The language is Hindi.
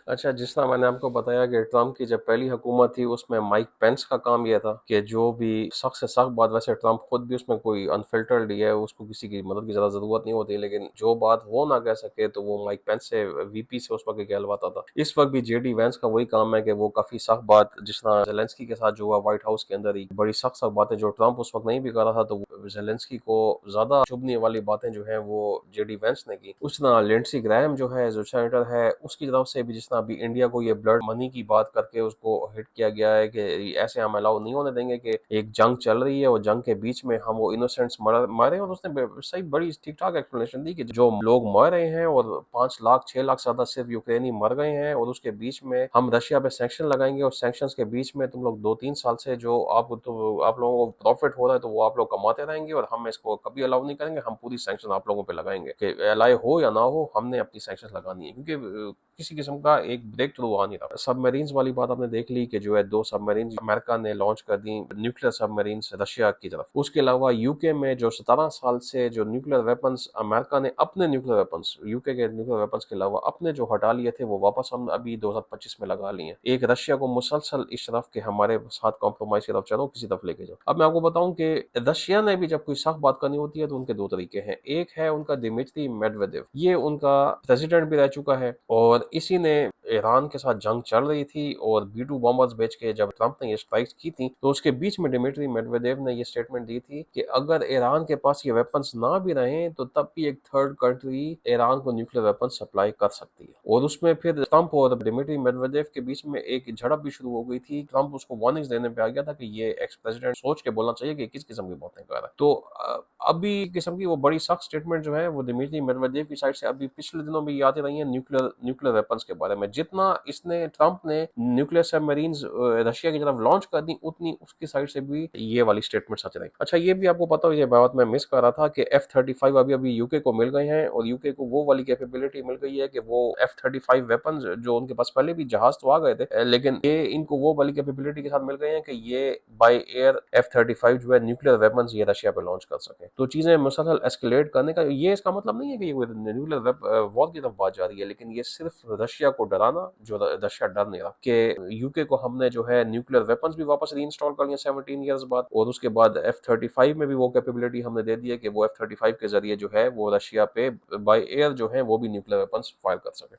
अच्छा, जिस तरह मैंने आपको बताया कि ट्रंप की जब पहली हुकूमत थी उसमें माइक पेंस का काम यह था कि जो भी सख्त से सख्त बात, वैसे ट्रंप खुद भी उसमें कोई अनफिल्टर्ड ही है, उसको किसी की मदद की ज़्यादा ज़रूरत नहीं होती, लेकिन जो बात वो ना कह सके तो वो माइक पेंस से, वीपी से उस वक्त कहलवाता था। इस वक्त भी जेडी वैंस का वही काम है कि वो काफ़ी सख्त बात, जिस तरह जेलेंस्की के साथ जो हुआ व्हाइट हाउस के अंदर ही, बड़ी सख्त सख्त बातें जो ट्रंप उस वक्त नहीं भी कर रहा था, तो जेलेंस्की को ज़्यादा चुभने वाली बातें जो है वो जेडी वैंस ने की। उस तरह लिंडसी ग्रैहम जो है, जो सेनेटर है, उसकी तरफ से भी जिस तरह अभी इंडिया को ये ब्लड मनी की बात करके उसको हिट किया गया है कि ऐसे हम अलाउ नहीं होने देंगे कि एक जंग चल रही है और जंग के बीच में हम वो इनोसेंट्स मारे। और उसने सही बड़ी ठीक ठाक एक्सप्लेनेशन दी कि जो लोग मर रहे हैं और 5 लाख 6 लाख ज्यादा सिर्फ यूक्रेनी मर गए हैं, और उसके बीच में हम रशिया पे सैंक्शन लगाएंगे और सैंक्शंस के बीच में तुम लोग 2-3 साल से जो आप लोगों को प्रॉफिट हो रहा है तो वो आप लोग कमाते रहेंगे, और हम इसको कभी अलाउ नहीं करेंगे, हम पूरी सैंक्शन आप लोगों पे लगाएंगे कि एलआई हो या ना हो, हमने अपनी सैंक्शन लगानी है, क्योंकि किसी किस्म का एक ब्रेक थ्रू आ नहीं रहा। सबमरीन्स वाली बात आपने देख ली कि जो है 2 सबमरीन अमेरिका ने लॉन्च कर दी, न्यूक्लियर सबमरीन्स रशिया की तरफ। उसके अलावा यूके में जो 17 साल से जो न्यूक्लियर वेपन्स अमेरिका ने अपने न्यूक्लियर वेपन्स, यूके के न्यूक्लियर वेपन्स के अलावा अपने जो हटा लिए थे, वो वापस हम अभी 2025 में लगा लिए हैं। एक रशिया को मुसलसल इस तरफ के हमारे साथ कॉम्प्रोमाइज की तरफ चलो, किसी तरफ लेके जाओ। अब मैं आपको बताऊं कि रशिया ने भी जब कोई सख्त बात करनी होती है तो उनके दो तरीके हैं। एक है उनका दिमित्री मेडवेदेव, ये उनका प्रेसिडेंट भी रह चुका है, और इसी ने ईरान के साथ जंग चल रही थी और B-2 बॉम्बर्स बेच के जब ट्रंप ने ये स्ट्राइक्स की थी, तो उसके बीच में दिमित्री मेडवेदेव ने ये स्टेटमेंट दी थी कि अगर ईरान के पास ये वेपन्स ना भी रहे तो तब भी एक थर्ड कंट्री ईरान को न्यूक्लियर वेपन सप्लाई कर सकती है। और उसमें फिर ट्रंप और दिमित्री मेडवेदेव के बीच में एक झड़प भी शुरू हो गई थी। ट्रंप उसको वार्निंग्स देने पे आ गया था कि ये एक्स प्रेसिडेंट सोच के बोलना चाहिए कि किस किस्म की बातें कर रहा है। तो अभी किस्म की वो बड़ी सख्त स्टेटमेंट जो है वो दिमित्री मेडवेदेव की साइड से अभी पिछले दिनों में ये आती रही है न्यूक्लियर वेपन्स के बारे में। जितना इसने ट्रंप ने न्यूक्लियर सबमरीन्स रशिया की तरफ लॉन्च कर दी, उतनी उसकी साइड से भी ये वाली स्टेटमेंट्स आती रही। अच्छा, ये भी आपको पता हो, ये बात मैं मिस कर रहा था कि F-35 अभी अभी यूके को मिल गए हैं, और यूके को वो वाली कैपेबिलिटी मिल गई है कि वो F-35 वेपन जो उनके पास पहले भी जहाज तो आ गए थे, लेकिन ये इनको वो वाली कैपेबिलिटी के साथ मिल गए हैं कि ये बाय एयर F-35 जो है न्यूक्लियर वेपन ये रशिया पे लॉन्च कर सके। तो चीजें मुसलसल एस्केलेट करने का ये इसका मतलब नहीं है कि ये न्यूक्लियर वॉर की तरफ बात जा रही है, लेकिन ये सिर्फ रशिया को डराना, जो रशिया डर नहीं रहा कि यूके को हमने जो है न्यूक्लियर वेपन्स भी वापस रीइंस्टॉल कर लिया 17 ईयर्स बाद, और उसके बाद F-35 में भी वो कैपेबिलिटी हमने दे दी है कि वो F-35 के जरिए जो है वो रशिया पे बाय एयर जो है वो भी न्यूक्लियर वेपन्स फायर कर सके।